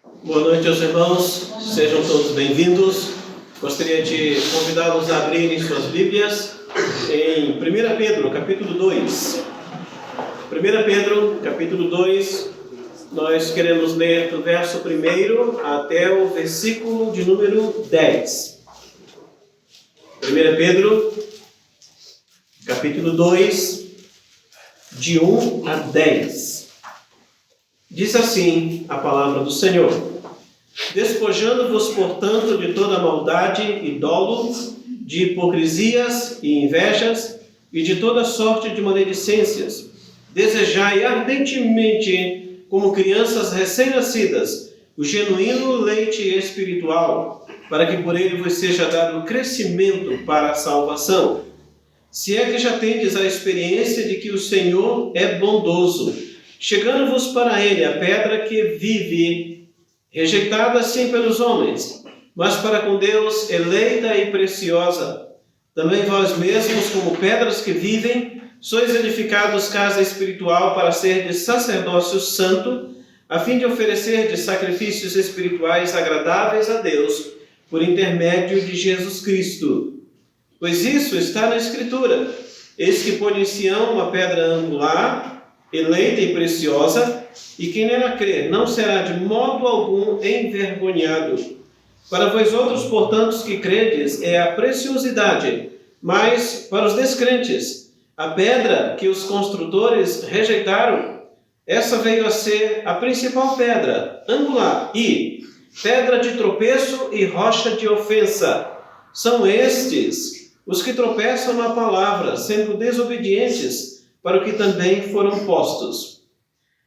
Boa noite aos irmãos, sejam todos bem-vindos. Gostaria de convidá-los a abrirem suas Bíblias em 1 Pedro, capítulo 2. 1 Pedro, capítulo 2, nós queremos ler do verso 1 até o versículo de número 10. 1 Pedro, capítulo 2, de 1 a 10. Diz assim a palavra do Senhor: despojando-vos, portanto, de toda maldade e dolo, de hipocrisias e invejas, e de toda sorte de maledicências, desejai ardentemente, como crianças recém-nascidas, o genuíno leite espiritual, para que por ele vos seja dado crescimento para a salvação. Se é que já tendes a experiência de que o Senhor é bondoso, chegando-vos para ele a pedra que vive, rejeitada sim pelos homens, mas para com Deus eleita e preciosa. Também vós mesmos, como pedras que vivem, sois edificados casa espiritual para ser de sacerdócio santo, a fim de oferecer de sacrifícios espirituais agradáveis a Deus, por intermédio de Jesus Cristo. Pois isso está na Escritura: eis que põe em Sião uma pedra angular, eleita e preciosa, e quem nela crer não será de modo algum envergonhado. Para vós outros, portanto, que credes, é a preciosidade, mas para os descrentes, a pedra que os construtores rejeitaram, essa veio a ser a principal pedra angular e pedra de tropeço e rocha de ofensa. São estes os que tropeçam na palavra, sendo desobedientes, para o que também foram postos.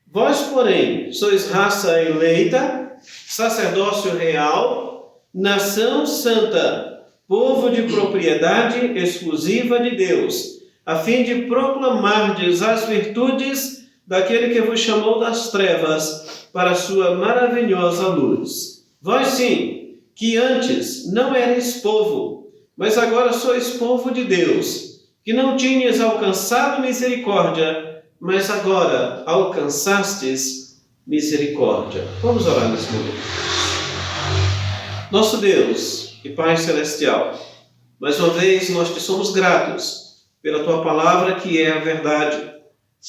Vós, porém, sois raça eleita, sacerdócio real, nação santa, povo de propriedade exclusiva de Deus, a fim de proclamardes as virtudes daquele que vos chamou das trevas para a sua maravilhosa luz. Vós sim, que antes não erais povo, mas agora sois povo de Deus, que não tinhas alcançado misericórdia, mas agora alcançastes misericórdia. Vamos orar nesse momento. Nosso Deus e Pai Celestial, mais uma vez nós te somos gratos pela Tua palavra, que é a verdade,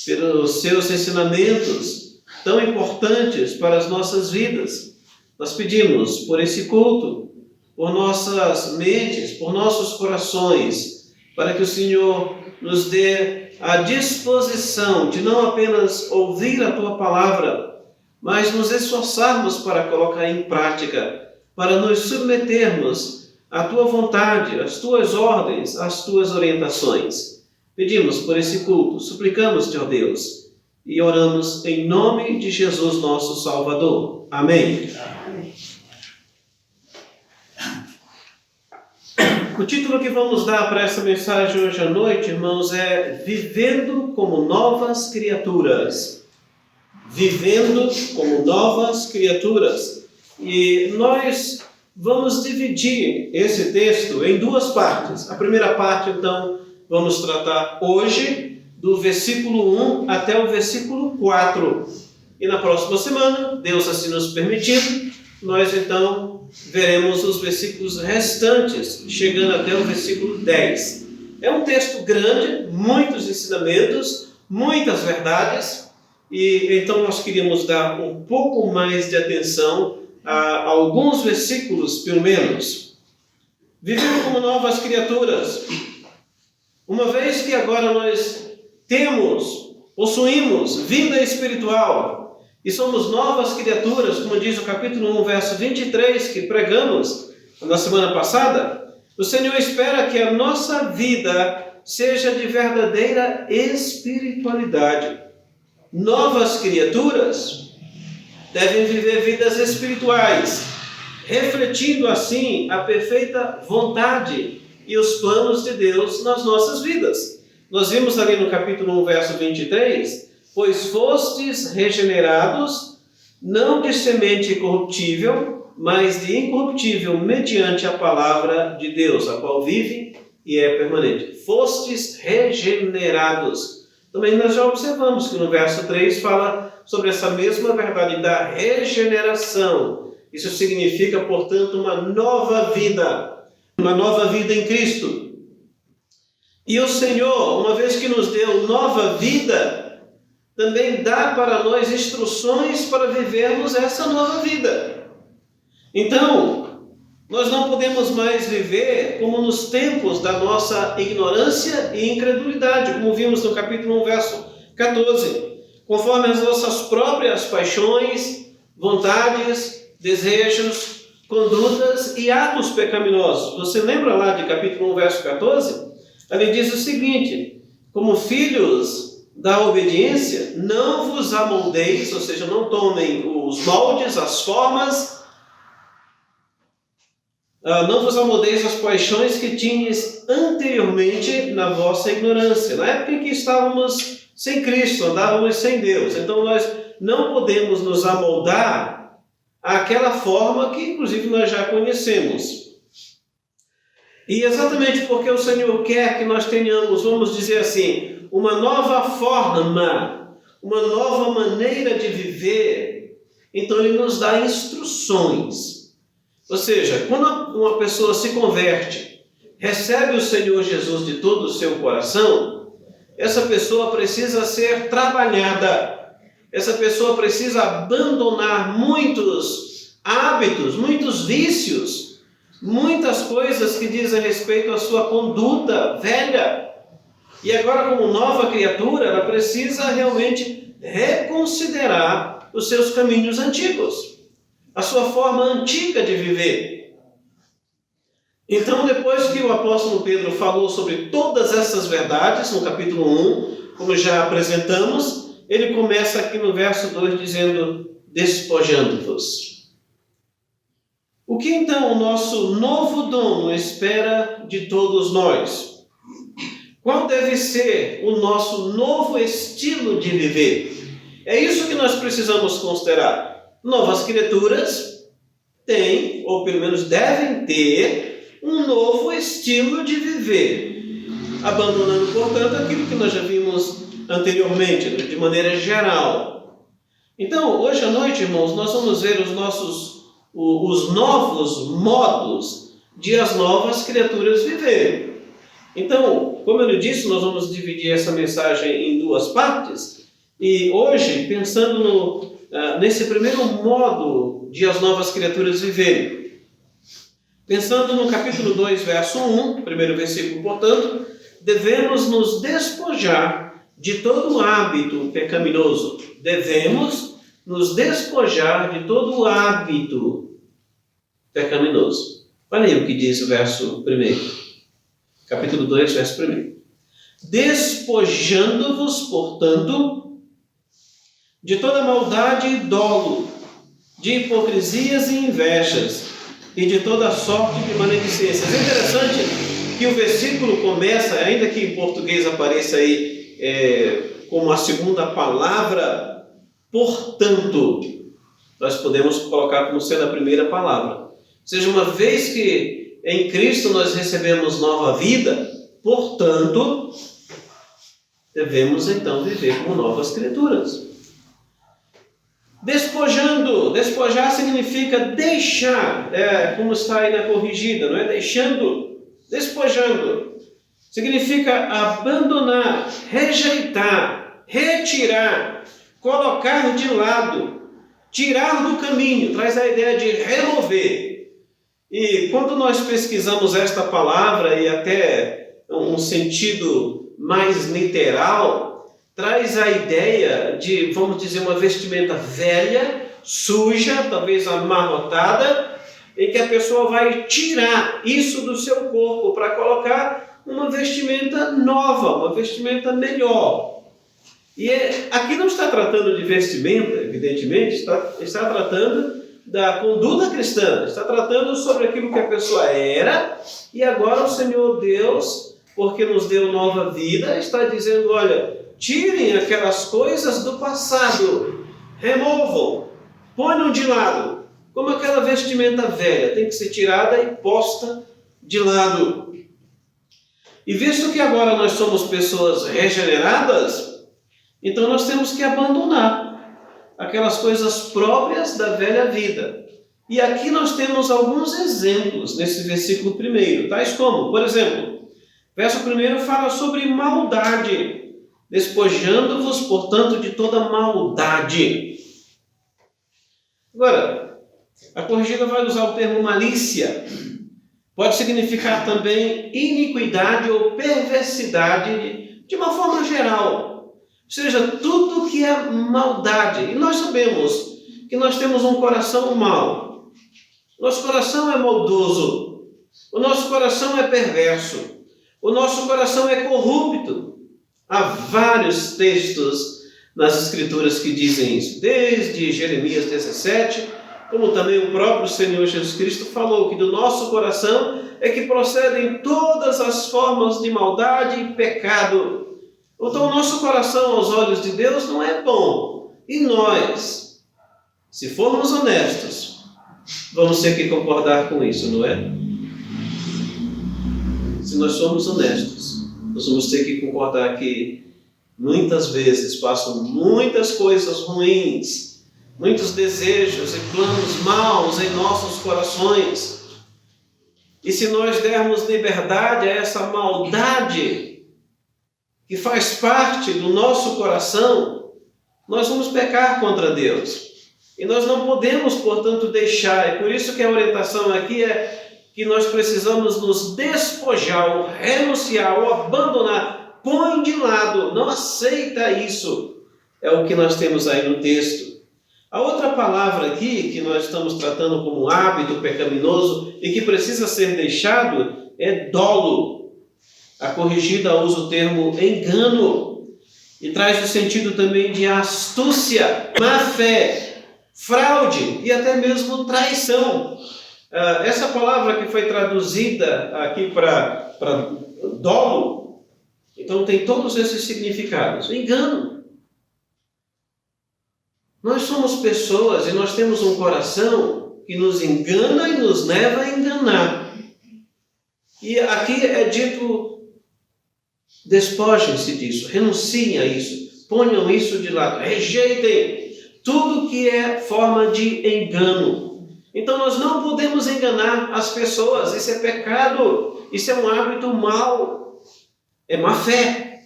pelos Seus ensinamentos tão importantes para as nossas vidas. Nós pedimos por esse culto, por nossas mentes, por nossos corações, para que o Senhor nos dê a disposição de não apenas ouvir a Tua palavra, mas nos esforçarmos para colocar em prática, para nos submetermos à Tua vontade, às Tuas ordens, às Tuas orientações. Pedimos por esse culto, suplicamos-te, ó Deus, e oramos em nome de Jesus, nosso Salvador. Amém. O título que vamos dar para essa mensagem hoje à noite, irmãos, é Vivendo como Novas Criaturas. Vivendo como Novas Criaturas. E nós vamos dividir esse texto em duas partes. A primeira parte, então, vamos tratar hoje do versículo 1 até o versículo 4. E na próxima semana, Deus assim nos permitindo, nós então veremos os versículos restantes, chegando até o versículo 10. É um texto grande, muitos ensinamentos, muitas verdades, e então nós queríamos dar um pouco mais de atenção a alguns versículos, pelo menos. Vivendo como novas criaturas. Uma vez que agora nós possuímos vida espiritual, e somos novas criaturas, como diz o capítulo 1, verso 23, que pregamos na semana passada, o Senhor espera que a nossa vida seja de verdadeira espiritualidade. Novas criaturas devem viver vidas espirituais, refletindo assim a perfeita vontade e os planos de Deus nas nossas vidas. Nós vimos ali no capítulo 1, verso 23, pois fostes regenerados, não de semente corruptível, mas de incorruptível, mediante a palavra de Deus, a qual vive e é permanente. Fostes regenerados. Também nós já observamos que no verso 3 fala sobre essa mesma verdade da regeneração. Isso significa, portanto, uma nova vida em Cristo. E o Senhor, uma vez que nos deu nova vida, também dá para nós instruções para vivermos essa nova vida. Então, nós não podemos mais viver como nos tempos da nossa ignorância e incredulidade, como vimos no capítulo 1, verso 14, conforme as nossas próprias paixões, vontades, desejos, condutas e atos pecaminosos. Você lembra lá de capítulo 1, verso 14? Ali diz o seguinte: como filhos da obediência, não vos amoldeis, ou seja, não tomem os moldes, as formas, não vos amoldeis as paixões que tinhas anteriormente na vossa ignorância, na época em que estávamos sem Cristo, andávamos sem Deus. Então nós não podemos nos amoldar àquela forma que inclusive nós já conhecemos. E exatamente porque o Senhor quer que nós tenhamos, vamos dizer assim, uma nova forma, uma nova maneira de viver, então Ele nos dá instruções. Ou seja, quando uma pessoa se converte, recebe o Senhor Jesus de todo o seu coração, essa pessoa precisa ser trabalhada. Essa pessoa precisa abandonar muitos hábitos, muitos vícios, muitas coisas que dizem respeito à sua conduta velha. E agora, como nova criatura, ela precisa realmente reconsiderar os seus caminhos antigos, a sua forma antiga de viver. Então, depois que o apóstolo Pedro falou sobre todas essas verdades, no capítulo 1, como já apresentamos, ele começa aqui no verso 2 dizendo: despojando-vos. O que então o nosso novo dono espera de todos nós? Qual deve ser o nosso novo estilo de viver? É isso que nós precisamos considerar. Novas criaturas têm, ou pelo menos devem ter, um novo estilo de viver, abandonando, portanto, aquilo que nós já vimos anteriormente, de maneira geral. Então, hoje à noite, irmãos, nós vamos ver os novos modos de as novas criaturas viverem. Então, como eu lhe disse, nós vamos dividir essa mensagem em duas partes. E hoje, pensando nesse primeiro modo de as novas criaturas viverem, pensando no capítulo 2, verso 1, primeiro versículo, portanto, devemos nos despojar de todo hábito pecaminoso. Devemos nos despojar de todo hábito pecaminoso. Olha aí o que diz o verso 1. Capítulo 2, verso 1. Despojando-vos, portanto, de toda maldade e dolo, de hipocrisias e invejas, e de toda sorte de maledicências. É interessante que o versículo começa, ainda que em português apareça aí como a segunda palavra, portanto, nós podemos colocar como sendo a primeira palavra. Ou seja, uma vez que em Cristo nós recebemos nova vida, portanto, devemos então viver como novas criaturas. Despojar significa deixar, como está aí na corrigida, não é? Despojando. Significa abandonar, rejeitar, retirar, colocar de lado, tirar do caminho, traz a ideia de remover. E quando nós pesquisamos esta palavra e até um sentido mais literal, traz a ideia de, vamos dizer, uma vestimenta velha, suja, talvez amarrotada, em que a pessoa vai tirar isso do seu corpo para colocar uma vestimenta nova, uma vestimenta melhor. E aqui não está tratando de vestimenta, evidentemente, está tratando da conduta cristã, está tratando sobre aquilo que a pessoa era, e agora o Senhor Deus, porque nos deu nova vida, está dizendo: olha, tirem aquelas coisas do passado, removam, ponham de lado, como aquela vestimenta velha, tem que ser tirada e posta de lado. E visto que agora nós somos pessoas regeneradas, Então nós temos que abandonar aquelas coisas próprias da velha vida. E aqui nós temos alguns exemplos nesse versículo 1, tais como, por exemplo, verso 1 fala sobre maldade, despojando-vos, portanto, de toda maldade. Agora, a corrigida vai usar o termo malícia. Pode significar também iniquidade ou perversidade de uma forma geral. Ou seja, tudo que é maldade. E nós sabemos que nós temos um coração mau. Nosso coração é maldoso. O nosso coração é perverso. O nosso coração é corrupto. Há vários textos nas Escrituras que dizem isso. Desde Jeremias 17, como também o próprio Senhor Jesus Cristo falou que do nosso coração é que procedem todas as formas de maldade e pecado. Então, o nosso coração aos olhos de Deus não é bom. E nós, se formos honestos, vamos ter que concordar com isso, não é? Se nós somos honestos, nós vamos ter que concordar que muitas vezes passam muitas coisas ruins, muitos desejos e planos maus em nossos corações. E se nós dermos liberdade a essa maldade que faz parte do nosso coração, nós vamos pecar contra Deus. E nós não podemos, portanto, deixar. E por isso que a orientação aqui é que nós precisamos nos despojar, ou renunciar, ou abandonar. Põe de lado, não aceita isso. É o que nós temos aí no texto. A outra palavra aqui, que nós estamos tratando como hábito pecaminoso e que precisa ser deixado, é dolo. A corrigida usa o termo engano e traz o sentido também de astúcia, má fé, fraude e até mesmo traição. Essa palavra que foi traduzida aqui para dolo, então tem todos esses significados. Engano. Nós somos pessoas e nós temos um coração que nos engana e nos leva a enganar. E aqui é dito, despojem-se disso, renunciem a isso, ponham isso de lado, rejeitem tudo que é forma de engano. Então nós não podemos enganar as pessoas, isso é pecado, isso é um hábito mau, é má fé.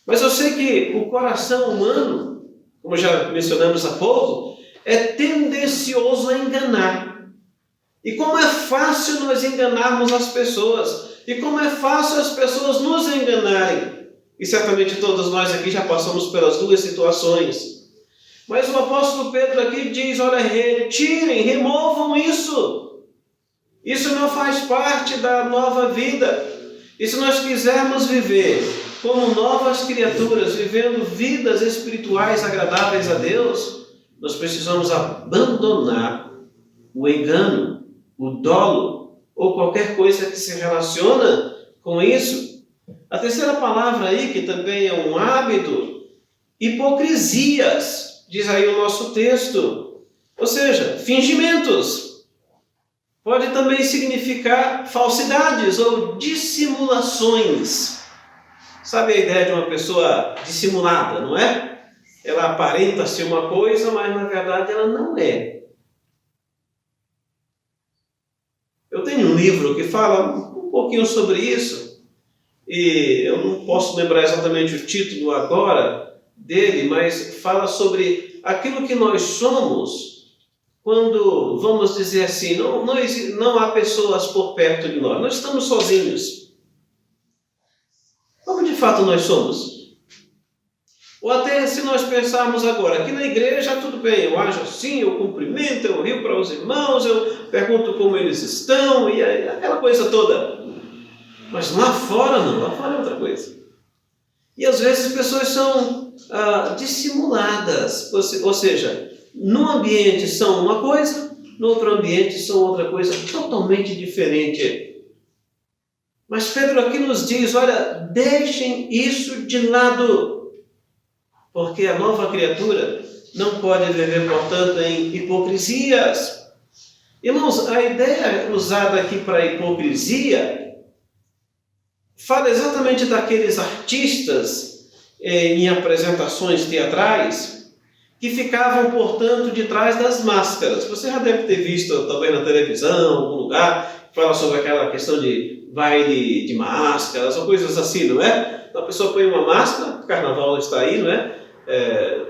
Mas eu sei que o coração humano, como já mencionamos há pouco, é tendencioso a enganar. E como é fácil nós enganarmos as pessoas, e como é fácil as pessoas nos enganarem. E certamente todos nós aqui já passamos pelas duas situações. Mas o apóstolo Pedro aqui diz, olha, retirem, removam isso. Isso não faz parte da nova vida. E se nós quisermos viver como novas criaturas, vivendo vidas espirituais agradáveis a Deus, nós precisamos abandonar o engano, o dolo, ou qualquer coisa que se relaciona com isso. A terceira palavra aí, que também é um hábito, hipocrisias, diz aí o nosso texto. Ou seja, fingimentos. Pode também significar falsidades ou dissimulações. Sabe a ideia de uma pessoa dissimulada, não é? Ela aparenta ser uma coisa, mas na verdade ela não é. Eu tenho um livro que fala um pouquinho sobre isso, e eu não posso lembrar exatamente o título agora dele, mas fala sobre aquilo que nós somos quando, vamos dizer assim, não há pessoas por perto de nós, nós estamos sozinhos. Como de fato nós somos? Ou até se nós pensarmos agora, aqui na igreja tudo bem, eu ajo assim, eu cumprimento, eu rio para os irmãos, eu pergunto como eles estão, e aquela coisa toda. Mas lá fora não, lá fora é outra coisa. E às vezes as pessoas são dissimuladas, ou seja, num ambiente são uma coisa, no outro ambiente são outra coisa totalmente diferente. Mas Pedro aqui nos diz, olha, deixem isso de lado, porque a nova criatura não pode viver, portanto, em hipocrisias. Irmãos, a ideia usada aqui para hipocrisia fala exatamente daqueles artistas em apresentações teatrais que ficavam, portanto, de trás das máscaras. Você já deve ter visto, talvez na televisão, em algum lugar, que fala sobre aquela questão de baile de máscaras, ou coisas assim, não é? Então a pessoa põe uma máscara, o carnaval está aí, não é?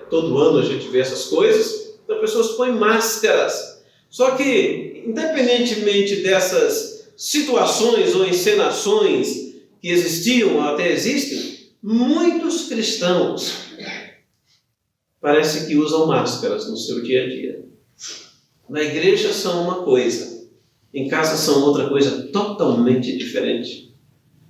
Todo ano a gente vê essas coisas, então as pessoas põem máscaras. Só que, independentemente dessas situações ou encenações que existiam ou até existem, muitos cristãos parece que usam máscaras no seu dia a dia. Na igreja são uma coisa, em casa são outra coisa totalmente diferente.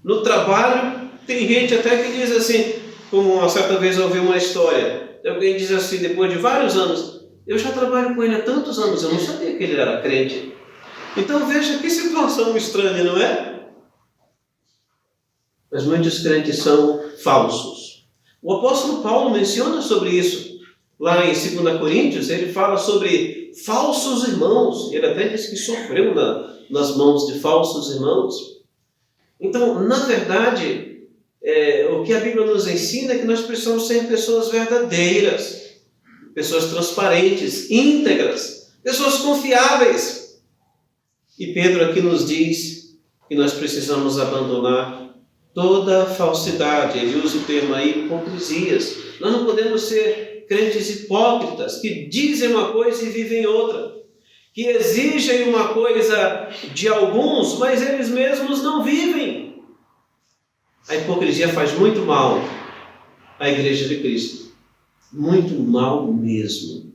No trabalho, tem gente até que diz assim, como uma certa vez eu ouvi uma história, alguém diz assim, depois de vários anos, eu já trabalho com ele há tantos anos, eu não sabia que ele era crente. Então veja que situação estranha, não é? Mas muitos crentes são falsos. O apóstolo Paulo menciona sobre isso. Lá em 2 Coríntios, ele fala sobre falsos irmãos. Ele até diz que sofreu nas mãos de falsos irmãos. Então, na verdade, o que a Bíblia nos ensina é que nós precisamos ser pessoas verdadeiras, pessoas transparentes, íntegras, pessoas confiáveis. E Pedro aqui nos diz que nós precisamos abandonar toda falsidade. Ele usa o termo aí, hipocrisias. Nós não podemos ser crentes hipócritas, que dizem uma coisa e vivem outra, que exigem uma coisa de alguns, mas eles mesmos não vivem. A hipocrisia faz muito mal à Igreja de Cristo, muito mal mesmo.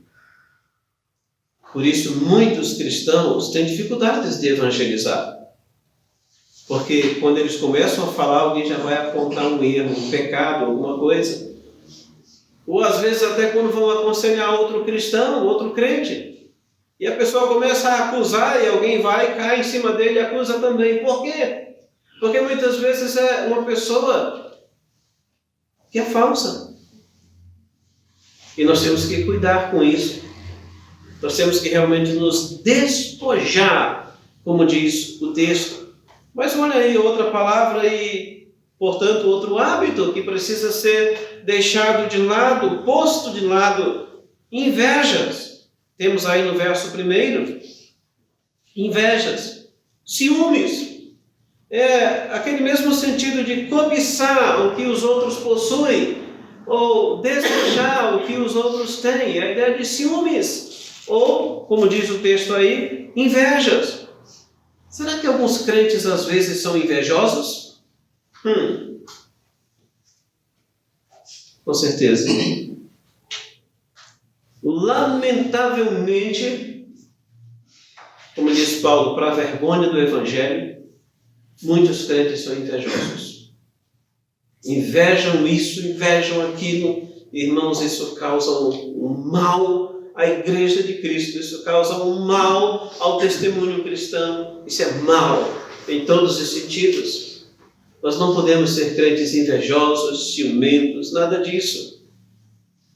Por isso, muitos cristãos têm dificuldades de evangelizar, porque quando eles começam a falar, alguém já vai apontar um erro, um pecado, alguma coisa. Ou às vezes até quando vão aconselhar outro cristão, outro crente, e a pessoa começa a acusar e alguém vai, cai em cima dele e acusa também. Por quê? Porque muitas vezes é uma pessoa que é falsa. E nós temos que cuidar com isso. Nós temos que realmente nos despojar, como diz o texto. Mas olha aí, outra palavra e, portanto, outro hábito que precisa ser deixado de lado, posto de lado, invejas. Temos aí no verso 1, invejas, ciúmes. É aquele mesmo sentido de cobiçar o que os outros possuem, ou desejar o que os outros têm. É a ideia de ciúmes, ou, como diz o texto aí, invejas. Será que alguns crentes às vezes são invejosos? Com certeza. Lamentavelmente, como diz Paulo, para a vergonha do Evangelho, muitos crentes são invejosos. Invejam isso, invejam aquilo. Irmãos, isso causa um mal à Igreja de Cristo. Isso causa um mal ao testemunho cristão. Isso é mal em todos os sentidos. Nós não podemos ser crentes invejosos, ciumentos, nada disso.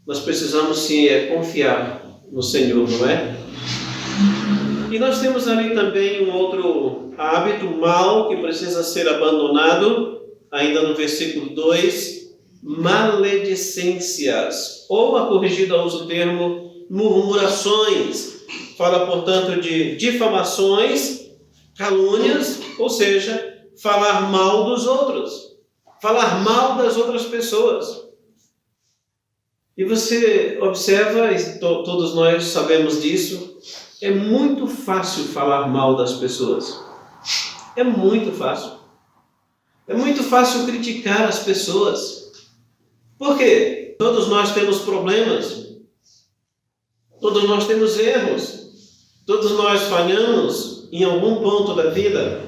Nós precisamos sim confiar no Senhor, não é? E nós temos ali também um outro hábito mau que precisa ser abandonado, ainda no versículo 2, maledicências, ou a corrigida usa o termo murmurações. Fala, portanto, de difamações, calúnias, ou seja, falar mal dos outros, falar mal das outras pessoas. E você observa, e todos nós sabemos disso, é muito fácil falar mal das pessoas. É muito fácil. É muito fácil criticar as pessoas. Por quê? Todos nós temos problemas. Todos nós temos erros. Todos nós falhamos em algum ponto da vida.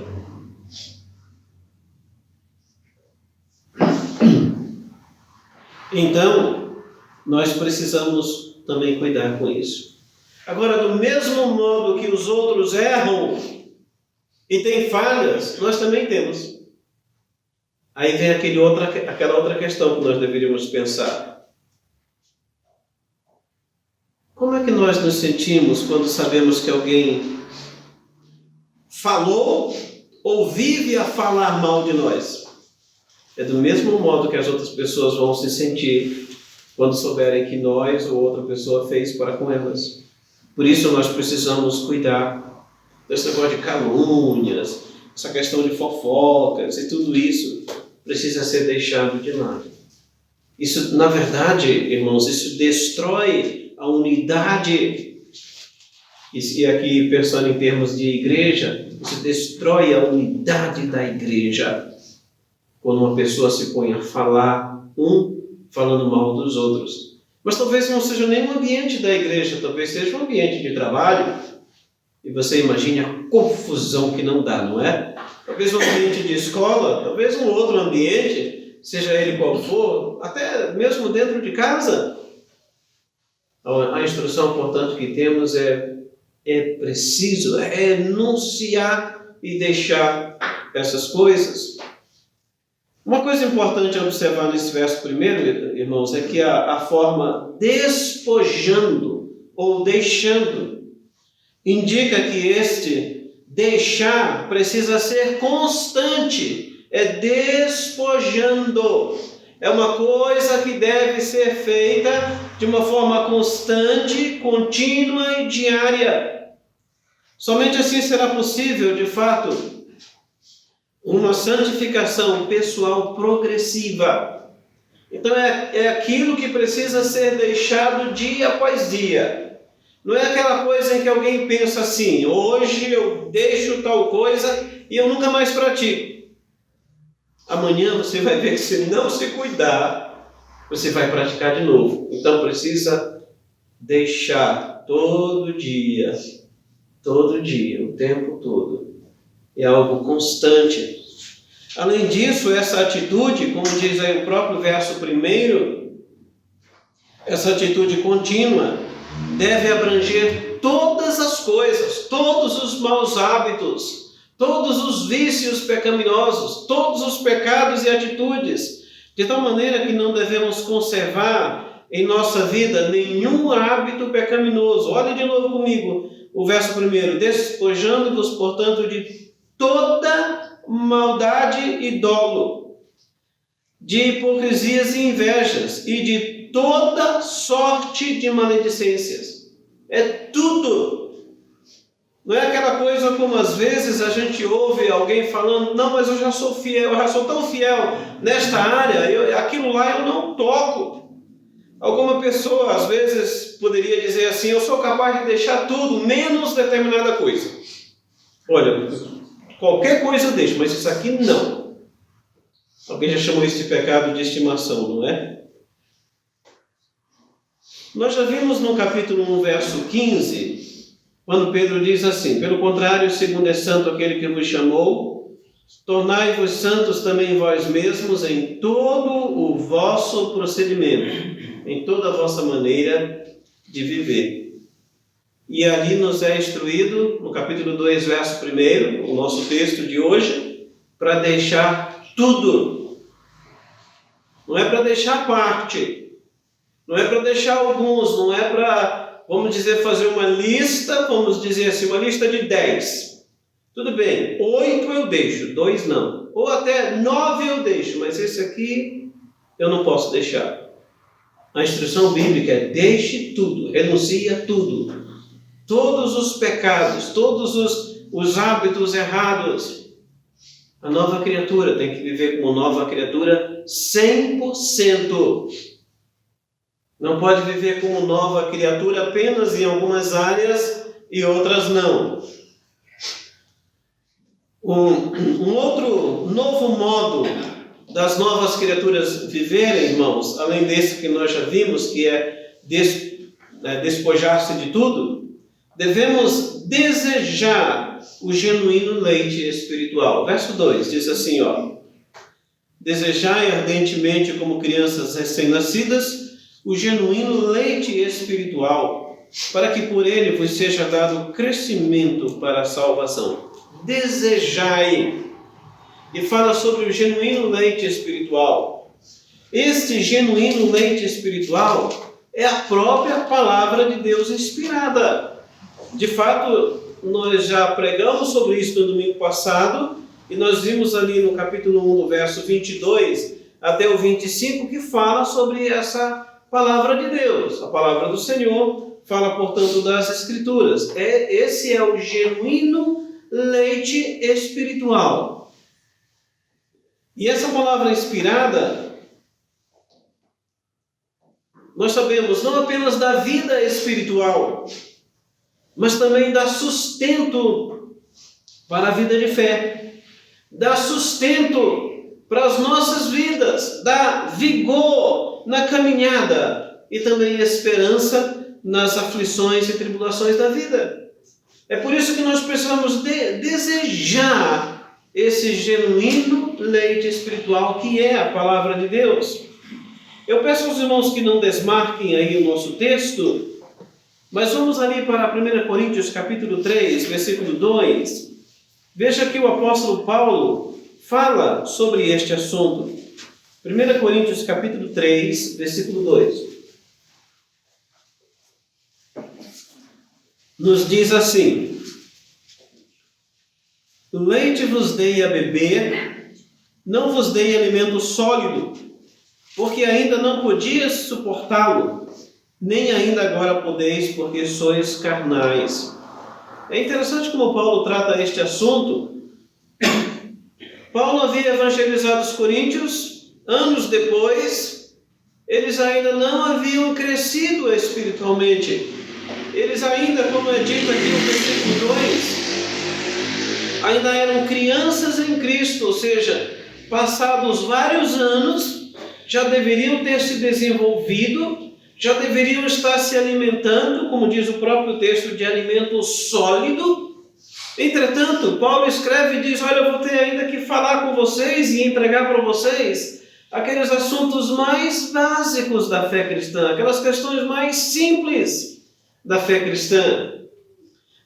Então, nós precisamos também cuidar com isso. Agora, do mesmo modo que os outros erram e têm falhas, nós também temos. Aí vem aquela outra questão que nós deveríamos pensar. Como é que nós nos sentimos quando sabemos que alguém falou ou vive a falar mal de nós? É do mesmo modo que as outras pessoas vão se sentir quando souberem que nós ou outra pessoa fez para com elas. Por isso nós precisamos cuidar desse negócio de calúnias, essa questão de fofocas e tudo isso precisa ser deixado de lado. Isso, na verdade, irmãos, isso destrói a unidade. E aqui, pensando em termos de igreja, isso destrói a unidade da igreja. Quando uma pessoa se põe a falar, falando mal dos outros. Mas talvez não seja nem um ambiente da igreja, talvez seja um ambiente de trabalho. E você imagine a confusão que não dá, não é? Talvez um ambiente de escola, talvez um outro ambiente, seja ele qual for, até mesmo dentro de casa. A instrução, portanto, que temos é preciso renunciar e deixar essas coisas. Uma coisa importante a observar nesse verso primeiro, irmãos, é que a forma despojando ou deixando indica que este deixar precisa ser constante, é despojando. É uma coisa que deve ser feita de uma forma constante, contínua e diária. Somente assim será possível, de fato, uma santificação pessoal progressiva. Então é aquilo que precisa ser deixado dia após dia. Não é aquela coisa em que alguém pensa assim: hoje eu deixo tal coisa e eu nunca mais pratico. Amanhã você vai ver que se não se cuidar, você vai praticar de novo. Então precisa deixar todo dia, o tempo todo. É algo constante. Além disso, essa atitude, como diz aí o próprio verso primeiro, essa atitude contínua deve abranger todas as coisas, todos os maus hábitos, todos os vícios pecaminosos, todos os pecados e atitudes, de tal maneira que não devemos conservar em nossa vida nenhum hábito pecaminoso. Olhe de novo comigo o verso primeiro: despojando-vos, portanto, de toda maldade e dolo, de hipocrisias e invejas, e de toda sorte de maledicências. É tudo. Não é aquela coisa como às vezes a gente ouve alguém falando: não, mas eu já sou fiel, eu já sou tão fiel nesta área, aquilo lá eu não toco. Alguma pessoa às vezes poderia dizer assim: eu sou capaz de deixar tudo, menos determinada coisa. Olha, qualquer coisa eu deixo, mas isso aqui não. Alguém já chamou isso de pecado de estimação, não é? Nós já vimos no capítulo 1, verso 15, quando Pedro diz assim: pelo contrário, segundo é santo aquele que vos chamou, tornai-vos santos também vós mesmos em todo o vosso procedimento, em toda a vossa maneira de viver. E ali nos é instruído, no capítulo 2, verso 1, o nosso texto de hoje, para deixar tudo. Não é para deixar parte, não é para deixar alguns, não é para, vamos dizer, fazer uma lista, vamos dizer assim, uma lista de 10. Tudo bem, 8 eu deixo, 2 não. Ou até 9 eu deixo, mas esse aqui eu não posso deixar. A instrução bíblica é: deixe tudo, renuncie a tudo. Todos os pecados, todos os hábitos errados. A nova criatura tem que viver como nova criatura 100%. Não pode viver como nova criatura apenas em algumas áreas e outras não. Um outro novo modo das novas criaturas viverem, irmãos, além desse que nós já vimos, que é despojar-se de tudo, devemos desejar o genuíno leite espiritual. Verso 2 diz assim, desejai ardentemente como crianças recém-nascidas o genuíno leite espiritual, para que por ele vos seja dado crescimento para a salvação. Desejai. E fala sobre o genuíno leite espiritual. Este genuíno leite espiritual é a própria palavra de Deus inspirada. De fato, nós já pregamos sobre isso no domingo passado, E nós vimos ali no capítulo 1, do verso 22 até o 25, que fala sobre essa palavra de Deus. A palavra do Senhor fala, portanto, das Escrituras. Esse é o genuíno leite espiritual. E essa palavra inspirada, nós sabemos não apenas da vida espiritual, mas também dá sustento para a vida de fé, dá sustento para as nossas vidas, dá vigor na caminhada e também esperança nas aflições e tribulações da vida. É por isso que nós precisamos desejar esse genuíno leite espiritual que é a palavra de Deus. Eu peço aos irmãos que não desmarquem aí o nosso texto, mas vamos ali para 1 Coríntios capítulo 3, versículo 2. Veja que o apóstolo Paulo fala sobre este assunto. 1 Coríntios capítulo 3, versículo 2. Nos diz assim: leite vos dei a beber, não vos dei alimento sólido, porque ainda não podias suportá-lo, nem ainda agora podeis, porque sois carnais. É interessante como Paulo trata este assunto. Paulo havia evangelizado os coríntios, anos depois, eles ainda não haviam crescido espiritualmente. Eles ainda, como é dito aqui no versículo 2, ainda eram crianças em Cristo, ou seja, passados vários anos, já deveriam ter se desenvolvido, já deveriam estar se alimentando, como diz o próprio texto, de alimento sólido. Entretanto, Paulo escreve e diz: olha, eu vou ter ainda que falar com vocês e entregar para vocês aqueles assuntos mais básicos da fé cristã, aquelas questões mais simples da fé cristã.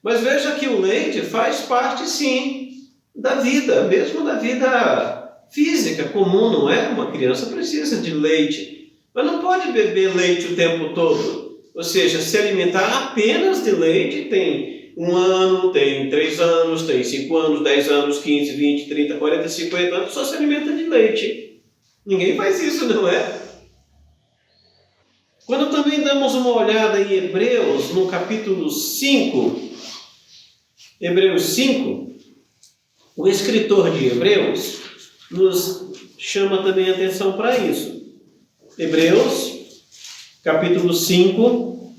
Mas veja que o leite faz parte, sim, da vida, mesmo da vida física comum, não é? Uma criança precisa de leite, mas não pode beber leite o tempo todo. Ou seja, se alimentar apenas de leite, tem 1 ano, tem 3 anos, tem 5 anos, 10 anos, 15, 20, 30, 40, 50 anos, só se alimenta de leite. Ninguém faz isso, não é? Quando também damos uma olhada em Hebreus, no capítulo 5, Hebreus 5, o escritor de Hebreus nos chama também a atenção para isso. Hebreus, capítulo 5,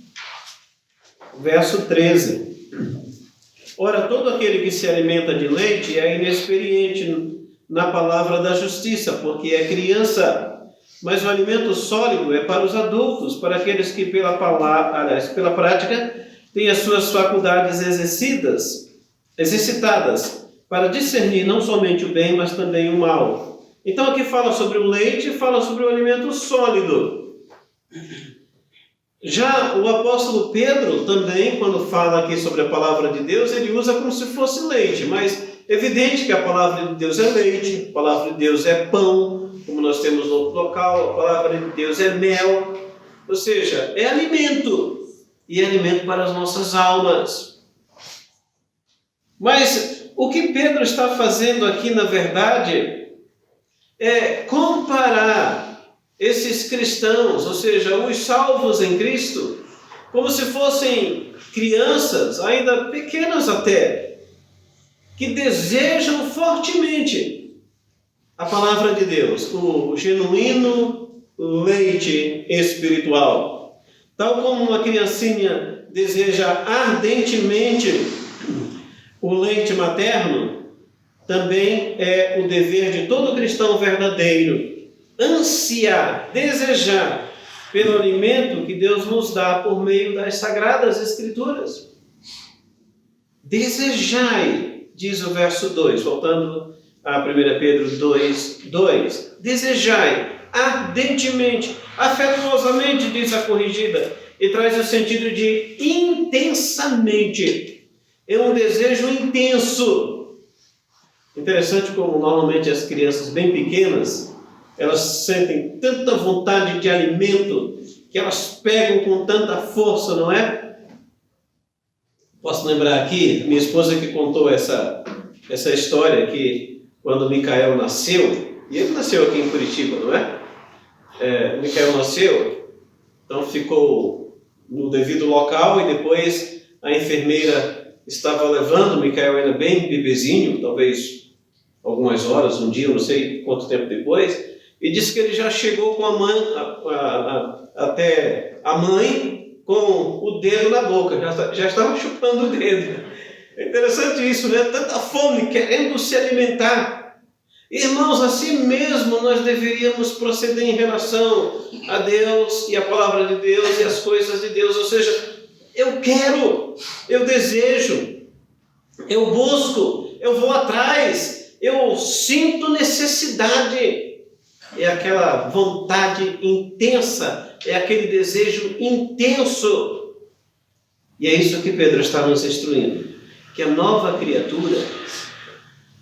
verso 13. Ora, todo aquele que se alimenta de leite é inexperiente na palavra da justiça, porque é criança. Mas o alimento sólido é para os adultos, para aqueles que pela prática têm as suas faculdades exercitadas, para discernir não somente o bem, mas também o mal. Então aqui fala sobre o leite, fala sobre o alimento sólido. Já o apóstolo Pedro também, quando fala aqui sobre a palavra de Deus, ele usa como se fosse leite, mas é evidente que a palavra de Deus é leite, a palavra de Deus é pão, como nós temos no outro local, a palavra de Deus é mel, ou seja, é alimento, e é alimento para as nossas almas. Mas o que Pedro está fazendo aqui, na verdade, é comparar esses cristãos, ou seja, os salvos em Cristo, como se fossem crianças, ainda pequenas até, que desejam fortemente a palavra de Deus, o genuíno leite espiritual. Tal como uma criancinha deseja ardentemente o leite materno, também é o dever de todo cristão verdadeiro ansiar, desejar pelo alimento que Deus nos dá por meio das Sagradas Escrituras. Desejai, diz o verso 2, voltando a 1 Pedro 2. Desejai ardentemente, afetuosamente, diz a corrigida, e traz o sentido de intensamente. É um desejo intenso. Interessante como normalmente as crianças bem pequenas, elas sentem tanta vontade de alimento que elas pegam com tanta força, não é? Posso lembrar aqui, minha esposa que contou essa história, que quando Micael nasceu, e ele nasceu aqui em Curitiba, não é? Micael nasceu, então ficou no devido local e depois a enfermeira estava levando Micael ainda bem bebezinho, talvez algumas horas, um dia, não sei quanto tempo depois, e disse que ele já chegou com a mãe, até a mãe com o dedo na boca, já estava chupando o dedo. É interessante isso, né? Tanta fome, querendo se alimentar. Irmãos, assim mesmo nós deveríamos proceder em relação a Deus e a palavra de Deus e as coisas de Deus. Ou seja, eu quero, eu desejo, eu busco, eu vou atrás, eu sinto necessidade. É aquela vontade intensa, é aquele desejo intenso. E é isso que Pedro está nos instruindo. Que a nova criatura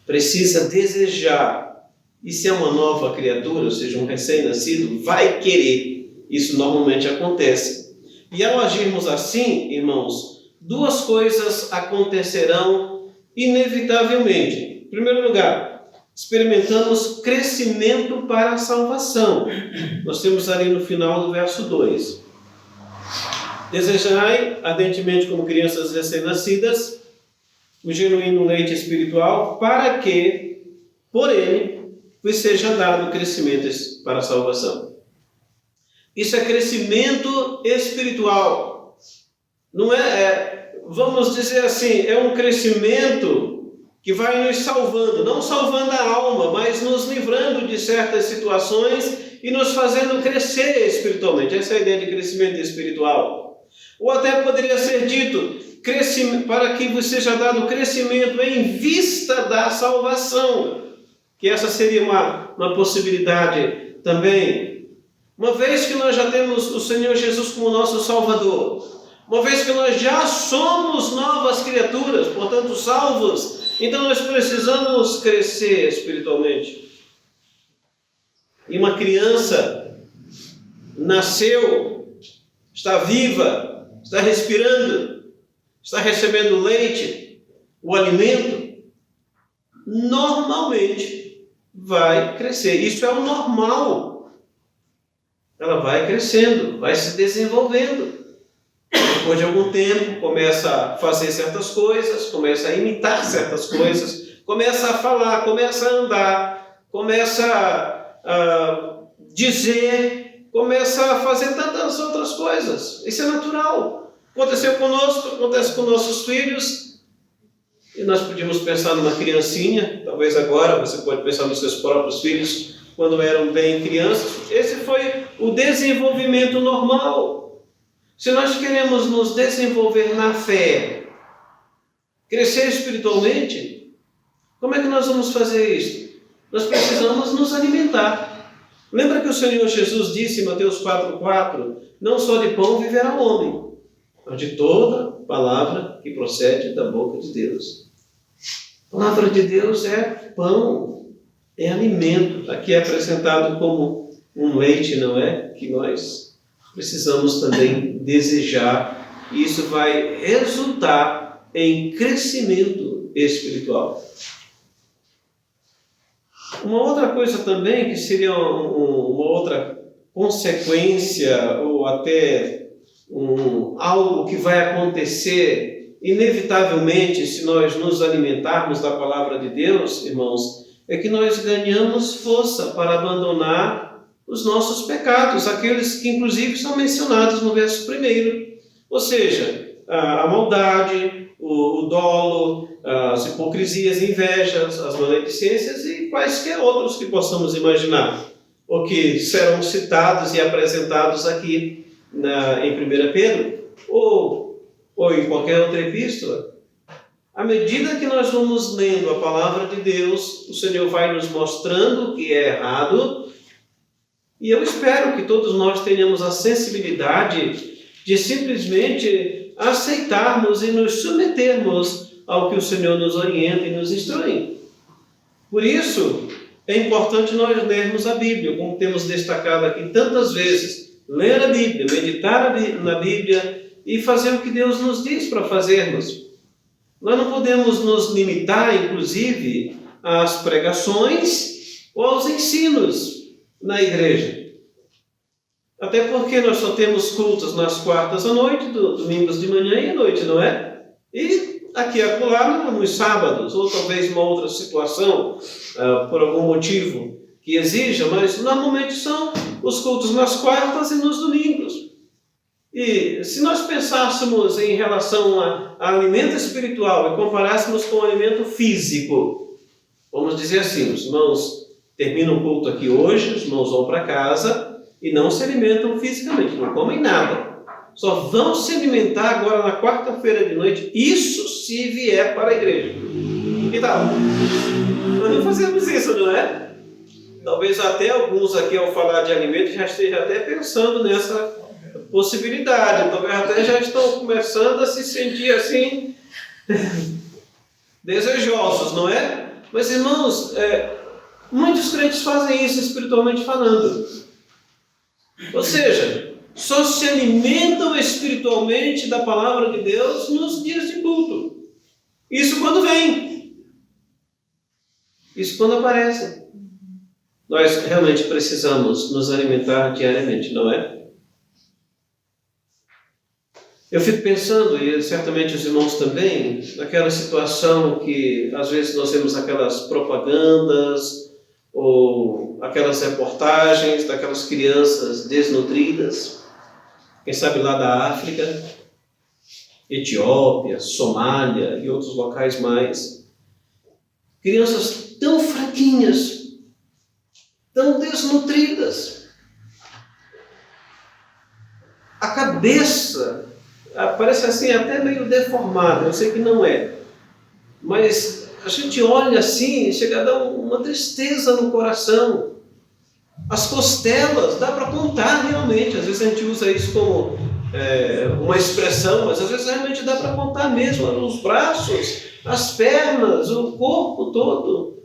precisa desejar. E se é uma nova criatura, ou seja, um recém-nascido, vai querer. Isso normalmente acontece. E ao agirmos assim, irmãos, duas coisas acontecerão inevitavelmente. Em primeiro lugar, experimentamos crescimento para a salvação. Nós temos ali no final do verso 2. Desejai ardentemente como crianças recém-nascidas o genuíno leite espiritual, para que, por ele, vos seja dado crescimento para a salvação. Isso é crescimento espiritual. Não vamos dizer assim, é um crescimento que vai nos salvando, não salvando a alma, mas nos livrando de certas situações e nos fazendo crescer espiritualmente. Essa é a ideia de crescimento espiritual. Ou até poderia ser dito, para que vos seja dado crescimento em vista da salvação, que essa seria uma possibilidade também. Uma vez que nós já temos o Senhor Jesus como nosso Salvador, uma vez que nós já somos novas criaturas, portanto salvos, então nós precisamos crescer espiritualmente. E uma criança nasceu, está viva, está respirando, está recebendo leite, o alimento, normalmente vai crescer. Isso é o normal. Ela vai crescendo, vai se desenvolvendo. Depois de algum tempo, começa a fazer certas coisas, começa a imitar certas coisas, começa a falar, começa a andar, começa a dizer, começa a fazer tantas outras coisas. Isso é natural. Aconteceu conosco, acontece com nossos filhos. E nós podíamos pensar numa criancinha, talvez agora você pode pensar nos seus próprios filhos, quando eram bem crianças. Esse foi o desenvolvimento normal. Se nós queremos nos desenvolver na fé, crescer espiritualmente, como é que nós vamos fazer isso? Nós precisamos nos alimentar. Lembra que o Senhor Jesus disse em Mateus 4,4, não só de pão viverá o homem, mas de toda palavra que procede da boca de Deus. A palavra de Deus é pão, é alimento. Aqui é apresentado como um leite, não é? Que nós precisamos também desejar, e isso vai resultar em crescimento espiritual. Uma outra coisa também, que seria uma outra consequência, ou até algo que vai acontecer inevitavelmente se nós nos alimentarmos da palavra de Deus, irmãos, é que nós ganhamos força para abandonar os nossos pecados, aqueles que inclusive são mencionados no verso 1. Ou seja, a maldade, o dolo, as hipocrisias, invejas, as maledicências e quaisquer outros que possamos imaginar, ou que serão citados e apresentados aqui em 1 Pedro, ou em qualquer outra epístola. À medida que nós vamos lendo a palavra de Deus, o Senhor vai nos mostrando o que é errado. E eu espero que todos nós tenhamos a sensibilidade de simplesmente aceitarmos e nos submetermos ao que o Senhor nos orienta e nos instrui. Por isso, é importante nós lermos a Bíblia, como temos destacado aqui tantas vezes. Ler a Bíblia, meditar na Bíblia e fazer o que Deus nos diz para fazermos. Nós não podemos nos limitar, inclusive, às pregações ou aos ensinos na igreja. Até porque nós só temos cultos nas quartas à noite, domingos de manhã e à noite, não é? E aqui e acolá nos sábados, ou talvez uma outra situação, por algum motivo que exija, mas normalmente são os cultos nas quartas e nos domingos. E se nós pensássemos em relação a alimento espiritual e comparássemos com o alimento físico, vamos dizer assim, os irmãos terminam o culto aqui hoje, os irmãos vão para casa e não se alimentam fisicamente, não comem nada. Só vão se alimentar agora na quarta-feira de noite, isso se vier para a igreja. Que tal? Nós não fazemos isso, não é? Talvez até alguns aqui, ao falar de alimento, já estejam até pensando nessa possibilidade. Talvez até já estão começando a se sentir assim, desejosos, não é? Mas, irmãos, muitos crentes fazem isso espiritualmente falando. Ou seja, só se alimentam espiritualmente da palavra de Deus nos dias de culto. Isso quando vem. Isso quando aparece. Nós realmente precisamos nos alimentar diariamente, não é? Eu fico pensando, e certamente os irmãos também, naquela situação que às vezes nós vemos aquelas propagandas ou aquelas reportagens daquelas crianças desnutridas, quem sabe lá da África, Etiópia, Somália e outros locais mais. Crianças tão fraquinhas, tão desnutridas. A cabeça parece assim até meio deformada, eu sei que não é. Mas a gente olha assim e chega a dar uma tristeza no coração. As costelas, dá para contar realmente. Às vezes a gente usa isso como uma expressão, mas às vezes realmente dá para contar mesmo. Os braços, as pernas, o corpo todo.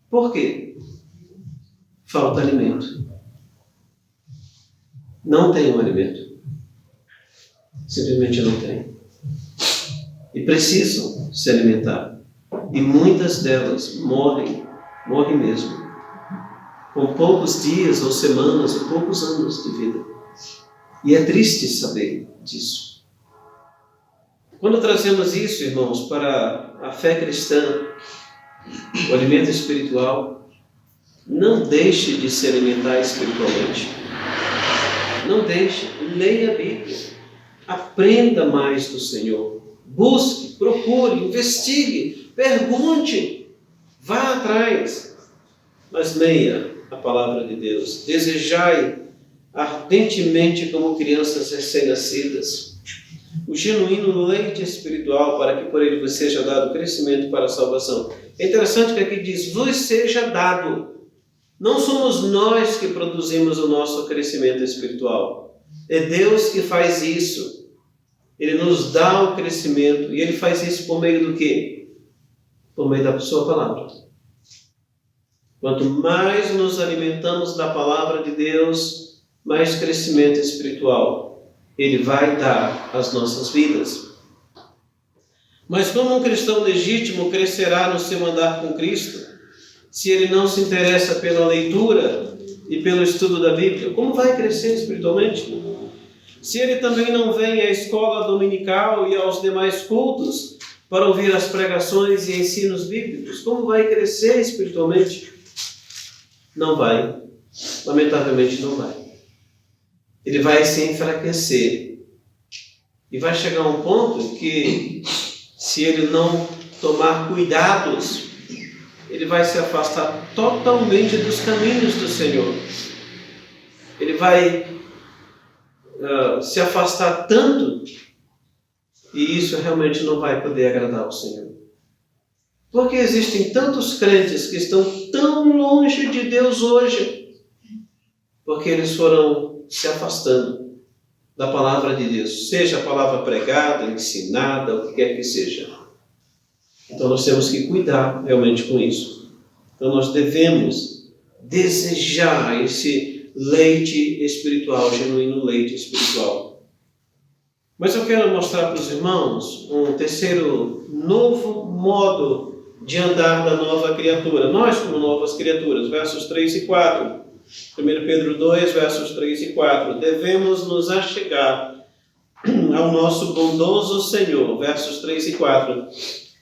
Por quê? Falta alimento. Não tem um alimento. Simplesmente não tem. E precisam se alimentar. E muitas delas morrem mesmo, com poucos dias ou semanas ou poucos anos de vida. E é triste saber disso. Quando trazemos isso, irmãos, para a fé cristã, o alimento espiritual, não deixe de se alimentar espiritualmente. Não deixe. Leia a Bíblia. Aprenda mais do Senhor. Busque, procure, investigue, pergunte, vá atrás. Mas leia a palavra de Deus. Desejai ardentemente como crianças recém-nascidas o genuíno leite espiritual, para que por ele vos seja dado crescimento para a salvação. É interessante que aqui diz, vos seja dado. Não somos nós que produzimos o nosso crescimento espiritual. É Deus que faz isso. Ele nos dá o crescimento. E Ele faz isso por meio do quê? Por meio da sua palavra. Quanto mais nos alimentamos da palavra de Deus, mais crescimento espiritual Ele vai dar às nossas vidas. Mas como um cristão legítimo crescerá no seu andar com Cristo, se ele não se interessa pela leitura e pelo estudo da Bíblia? Como vai crescer espiritualmente? Se ele também não vem à escola dominical e aos demais cultos para ouvir as pregações e ensinos bíblicos, como vai crescer espiritualmente? Não vai. Lamentavelmente não vai. Ele vai se enfraquecer. E vai chegar a um ponto que, se ele não tomar cuidados, ele vai se afastar totalmente dos caminhos do Senhor. Ele vai se afastar tanto, e isso realmente não vai poder agradar ao Senhor. Porque existem tantos crentes que estão tão longe de Deus hoje, porque eles foram se afastando da palavra de Deus, seja a palavra pregada, ensinada, o que quer que seja. Então nós temos que cuidar realmente com isso. Então nós devemos desejar esse leite espiritual, genuíno leite espiritual. Mas eu quero mostrar para os irmãos um terceiro novo modo de andar da nova criatura. Nós como novas criaturas, versos 3 e 4. 1 Pedro 2, versos 3 e 4. Devemos nos achegar ao nosso bondoso Senhor, versos 3 e 4.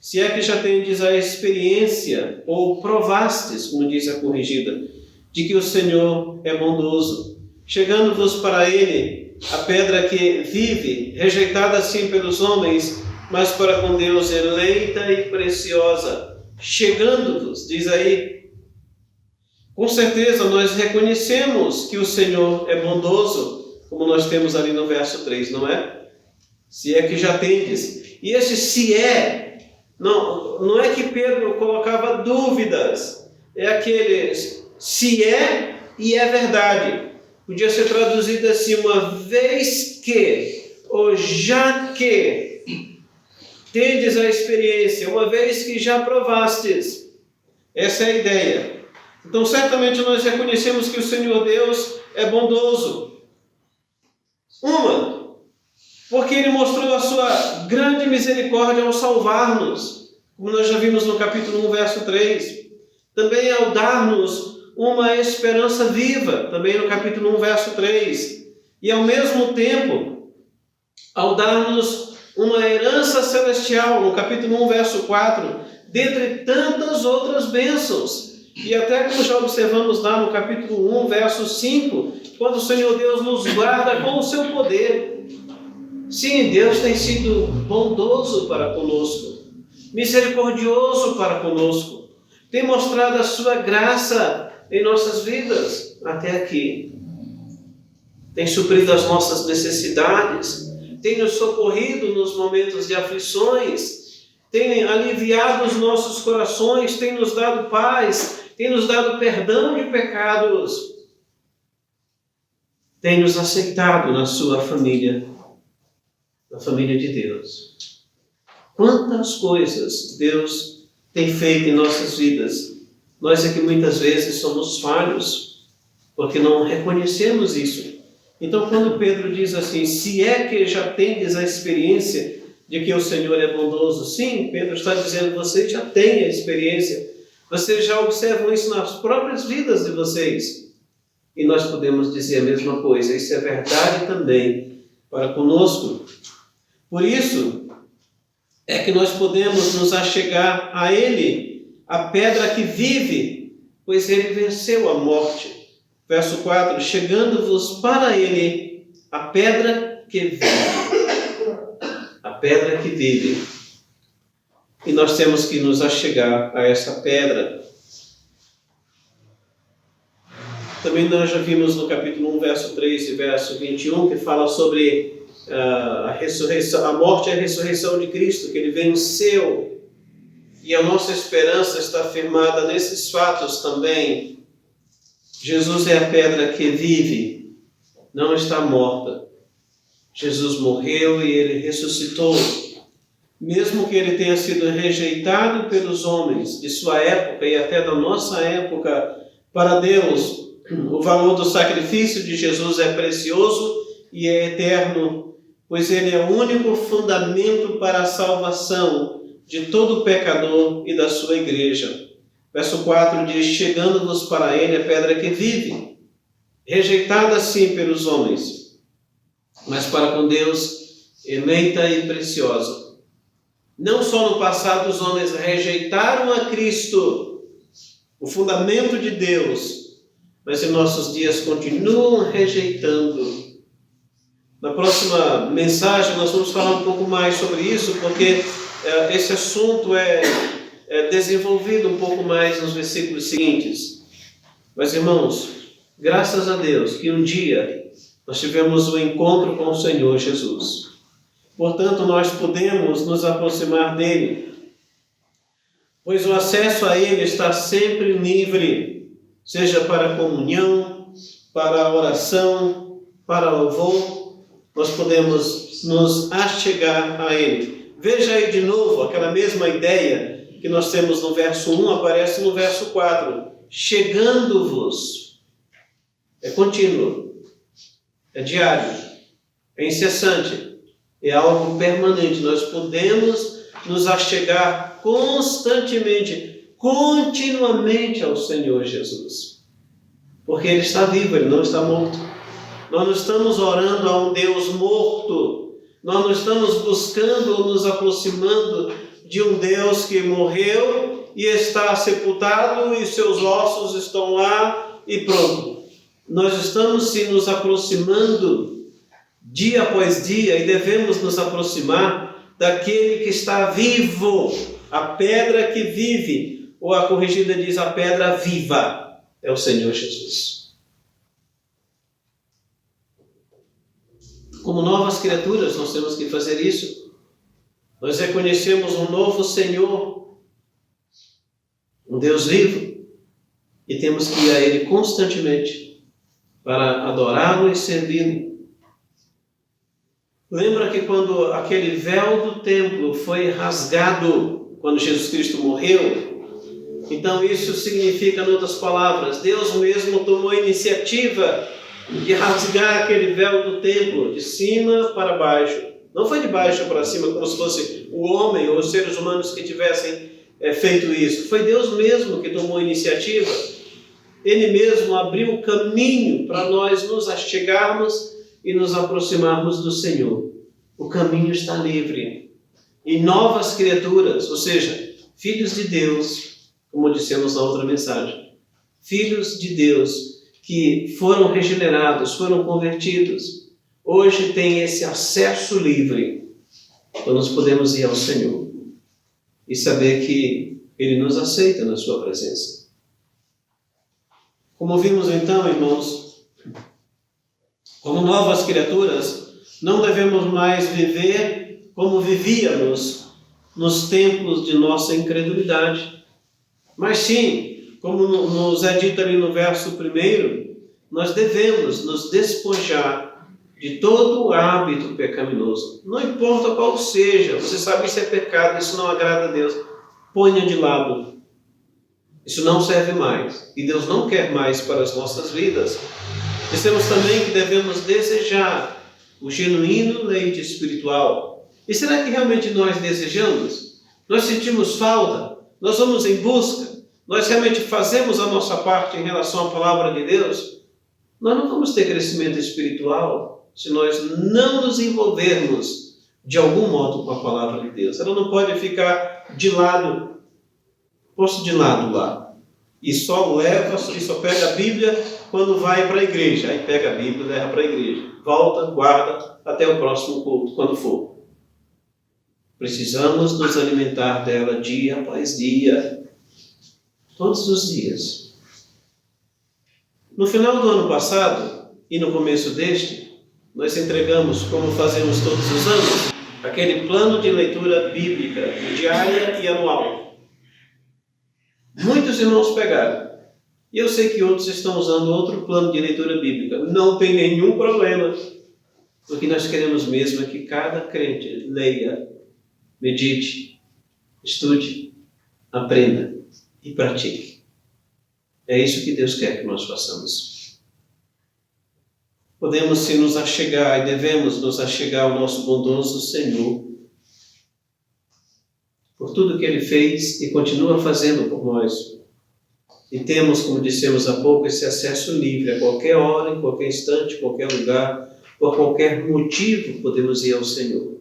Se é que já tendes a experiência, ou provastes, como diz a corrigida, de que o Senhor é bondoso, chegando-vos para Ele, a pedra que vive, rejeitada assim pelos homens, mas para com Deus eleita e preciosa. Chegando-vos, diz aí. Com certeza nós reconhecemos que o Senhor é bondoso, como nós temos ali no verso 3, não é? Se é que já tendes. E esse se é, não é que Pedro colocava dúvidas, é aquele se é e é verdade. Podia ser traduzido assim, uma vez que, ou já que tendes a experiência, uma vez que já provastes. Essa é a ideia. Então, certamente nós reconhecemos que o Senhor Deus é bondoso. Porque Ele mostrou a sua grande misericórdia ao salvar-nos, como nós já vimos no capítulo 1, verso 3. Também ao dar-nos uma esperança viva, também no capítulo 1, verso 3. E ao mesmo tempo, ao dar-nos uma herança celestial, no capítulo 1, verso 4, dentre tantas outras bênçãos. E até como já observamos lá no capítulo 1, verso 5, quando o Senhor Deus nos guarda com o seu poder. Sim, Deus tem sido bondoso para conosco, misericordioso para conosco, tem mostrado a sua graça em nossas vidas até aqui. Tem suprido as nossas necessidades, tem nos socorrido nos momentos de aflições, tem aliviado os nossos corações, tem nos dado paz, tem nos dado perdão de pecados, tem nos aceitado na sua família, na família de Deus. Quantas coisas Deus tem feito em nossas vidas. Nós é que muitas vezes somos falhos, porque não reconhecemos isso. Então, quando Pedro diz assim, se é que já tendes a experiência de que o Senhor é bondoso, sim, Pedro está dizendo, vocês já têm a experiência, vocês já observam isso nas próprias vidas de vocês. E nós podemos dizer a mesma coisa, isso é verdade também para conosco. Por isso, é que nós podemos nos achegar a Ele, a pedra que vive, pois Ele venceu a morte. Verso 4, chegando-vos para Ele, a pedra que vive. A pedra que vive. E nós temos que nos achegar a essa pedra. Também nós já vimos no capítulo 1, verso 3 e verso 21, que fala sobre a ressurreição, a morte e a ressurreição de Cristo, que Ele venceu. E a nossa esperança está firmada nesses fatos também. Jesus é a pedra que vive, não está morta. Jesus morreu e Ele ressuscitou. Mesmo que Ele tenha sido rejeitado pelos homens de sua época e até da nossa época, para Deus, o valor do sacrifício de Jesus é precioso e é eterno, pois Ele é o único fundamento para a salvação de todo pecador e da sua igreja. Verso 4 diz, chegando-vos para Ele a pedra que vive, rejeitada sim pelos homens, mas para com Deus eleita e preciosa. Não só no passado os homens rejeitaram a Cristo, o fundamento de Deus, mas em nossos dias continuam rejeitando. Na próxima mensagem nós vamos falar um pouco mais sobre isso, porque esse assunto é desenvolvido um pouco mais nos versículos seguintes. Mas, irmãos, graças a Deus que um dia nós tivemos um encontro com o Senhor Jesus. Portanto, nós podemos nos aproximar dele, pois o acesso a Ele está sempre livre, seja para a comunhão, para a oração, para louvor, nós podemos nos achegar a Ele. Veja aí de novo aquela mesma ideia que nós temos no verso 1, aparece no verso 4. Chegando-vos. É contínuo, é diário, é incessante, é algo permanente. Nós podemos nos achegar constantemente, continuamente ao Senhor Jesus. Porque Ele está vivo, Ele não está morto. Nós não estamos orando a um Deus morto. Nós não estamos buscando ou nos aproximando de um Deus que morreu e está sepultado e seus ossos estão lá e pronto. Nós estamos se nos aproximando dia após dia e devemos nos aproximar daquele que está vivo, a pedra que vive, ou a corrigida diz a pedra viva, é o Senhor Jesus. Como novas criaturas, nós temos que fazer isso. Nós reconhecemos um novo Senhor, um Deus vivo, e temos que ir a Ele constantemente para adorá-lo e servi-lo. Lembra que quando aquele véu do templo foi rasgado, quando Jesus Cristo morreu, então isso significa, em outras palavras, Deus mesmo tomou a iniciativa de rasgar aquele véu do templo, de cima para baixo. Não foi de baixo para cima, como se fosse o homem ou os seres humanos que tivessem feito isso. Foi Deus mesmo que tomou a iniciativa. Ele mesmo abriu o caminho para nós nos achegarmos e nos aproximarmos do Senhor. O caminho está livre. E novas criaturas, ou seja, filhos de Deus, como dissemos na outra mensagem, filhos de Deus que foram regenerados, foram convertidos, hoje têm esse acesso livre. Então nós podemos ir ao Senhor e saber que Ele nos aceita na sua presença. Como vimos então, irmãos, como novas criaturas, não devemos mais viver como vivíamos nos tempos de nossa incredulidade. Mas sim, como nos é dito ali no verso 1, nós devemos nos despojar de todo o hábito pecaminoso. Não importa qual seja, você sabe isso é pecado, isso não agrada a Deus. Ponha de lado. Isso não serve mais. E Deus não quer mais para as nossas vidas. Dissemos também que devemos desejar o genuíno leite espiritual. E será que realmente nós desejamos? Nós sentimos falta? Nós vamos em busca? Nós realmente fazemos a nossa parte em relação à palavra de Deus? Nós não vamos ter crescimento espiritual se nós não nos envolvermos de algum modo com a palavra de Deus. Ela não pode ficar de lado, posto de lado lá, e só leva, e só pega a Bíblia quando vai para a igreja. Aí pega a Bíblia e leva para a igreja. Volta, guarda até o próximo culto, quando for. Precisamos nos alimentar dela dia após dia, todos os dias. No final do ano passado e no começo deste, nós entregamos, como fazemos todos os anos, aquele plano de leitura bíblica diária e anual. Muitos irmãos pegaram. E eu sei que outros estão usando outro plano de leitura bíblica. Não tem nenhum problema. O que nós queremos mesmo é que cada crente leia, medite, estude, aprenda e pratique. É isso que Deus quer que nós façamos. Podemos sim nos achegar e devemos nos achegar ao nosso bondoso Senhor por tudo que Ele fez e continua fazendo por nós. E temos, como dissemos há pouco, esse acesso livre a qualquer hora, em qualquer instante, em qualquer lugar, por qualquer motivo podemos ir ao Senhor.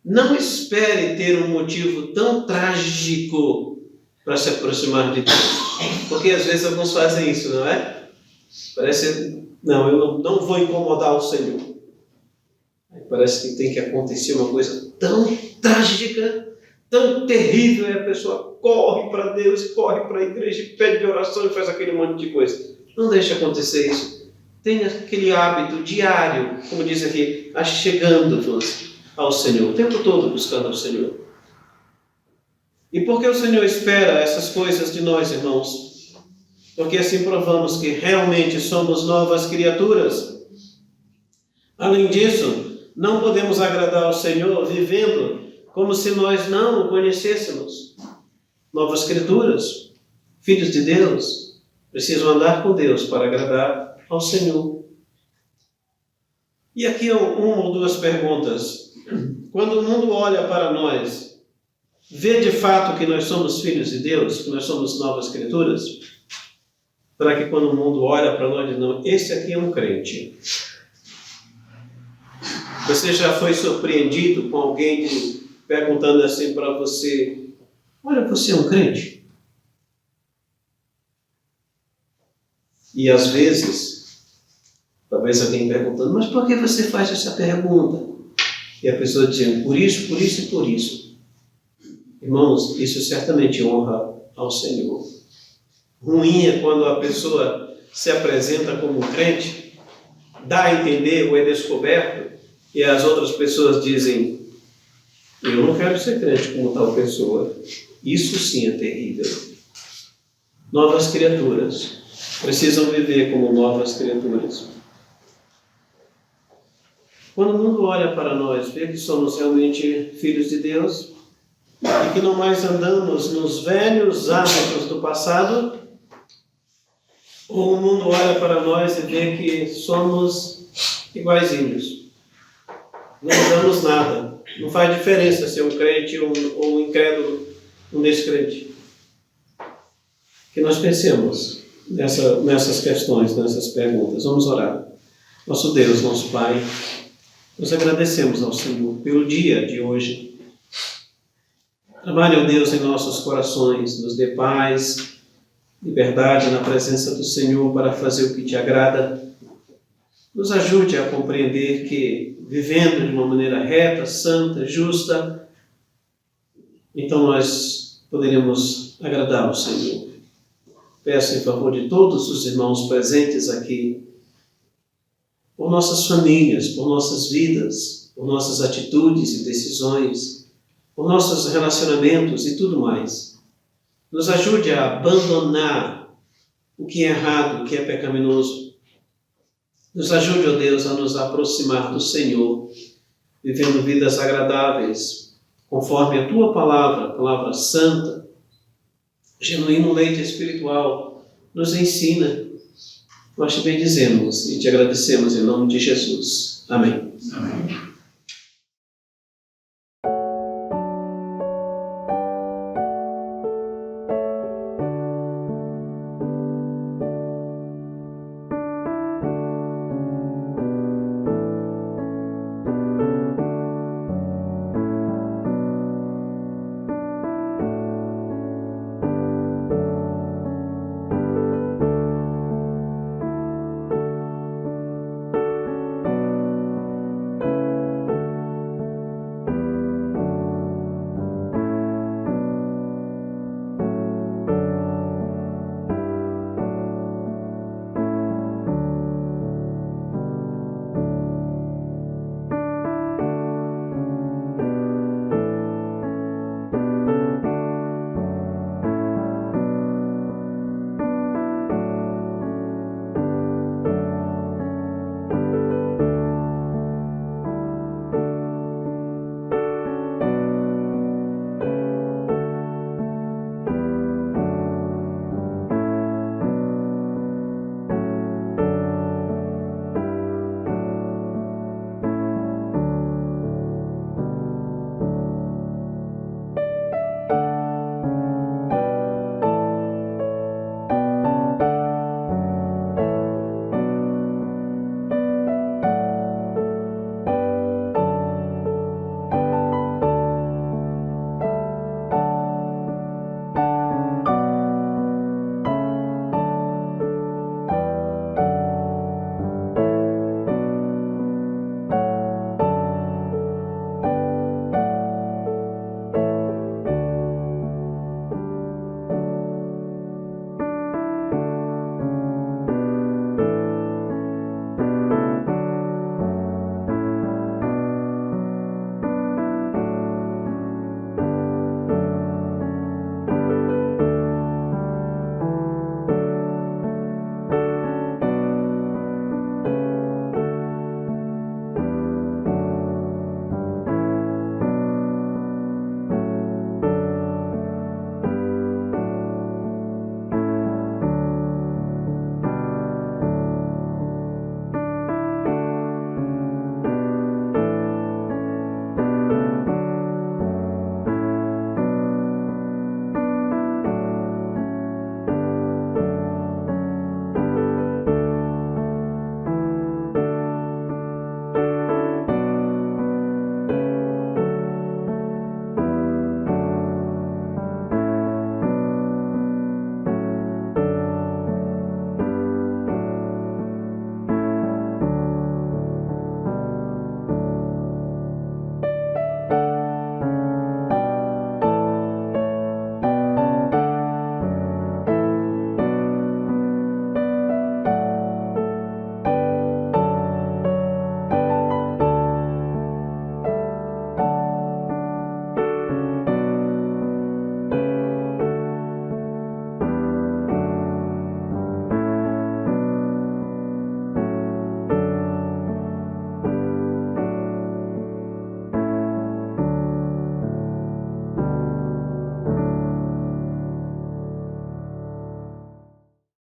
Não espere ter um motivo tão trágico para se aproximar de Deus. Porque às vezes alguns fazem isso, não é? Parece, não, eu não vou incomodar o Senhor. Aí parece que tem que acontecer uma coisa tão trágica, tão terrível, e a pessoa corre para Deus, corre para a igreja, pede oração e faz aquele monte de coisa. Não deixe acontecer isso. Tenha aquele hábito diário, como diz aqui, achegando-vos ao Senhor, o tempo todo buscando ao Senhor. E por que o Senhor espera essas coisas de nós, irmãos? Porque assim provamos que realmente somos novas criaturas. Além disso, não podemos agradar ao Senhor vivendo como se nós não o conhecêssemos. Novas criaturas, filhos de Deus, precisam andar com Deus para agradar ao Senhor. E aqui uma ou duas perguntas. Quando o mundo olha para nós, vê de fato que nós somos filhos de Deus, que nós somos novas criaturas? Para que quando o mundo olha para nós, diz, não, esse aqui é um crente. Você já foi surpreendido com alguém perguntando assim para você, olha, você é um crente? E às vezes, talvez alguém perguntando, mas por que você faz essa pergunta? E a pessoa dizendo, por isso, por isso e por isso. Irmãos, isso certamente honra ao Senhor. Ruim é quando a pessoa se apresenta como crente, dá a entender ou é descoberto, e as outras pessoas dizem, eu não quero ser crente como tal pessoa. Isso sim é terrível. Novas criaturas precisam viver como novas criaturas. Quando o mundo olha para nós, vê que somos realmente filhos de Deus e que não mais andamos nos velhos hábitos do passado, ou o mundo olha para nós e vê que somos iguaizinhos. Não mudamos nada. Não faz diferença ser um crente ou um incrédulo, um descrente. Que nós pensemos nessas questões, nessas perguntas. Vamos orar. Nosso Deus, nosso Pai, nós agradecemos ao Senhor pelo dia de hoje. Trabalhe, ó Deus, em nossos corações, nos dê paz, liberdade na presença do Senhor para fazer o que te agrada. Nos ajude a compreender que, vivendo de uma maneira reta, santa, justa, então nós poderemos agradar ao Senhor. Peço em favor de todos os irmãos presentes aqui, por nossas famílias, por nossas vidas, por nossas atitudes e decisões, por nossos relacionamentos e tudo mais. Nos ajude a abandonar o que é errado, o que é pecaminoso. Nos ajude, ó Deus, a nos aproximar do Senhor, vivendo vidas agradáveis, conforme a Tua palavra, palavra santa, genuíno leite espiritual, nos ensina. Nós te bendizemos e te agradecemos em nome de Jesus. Amém. Amém.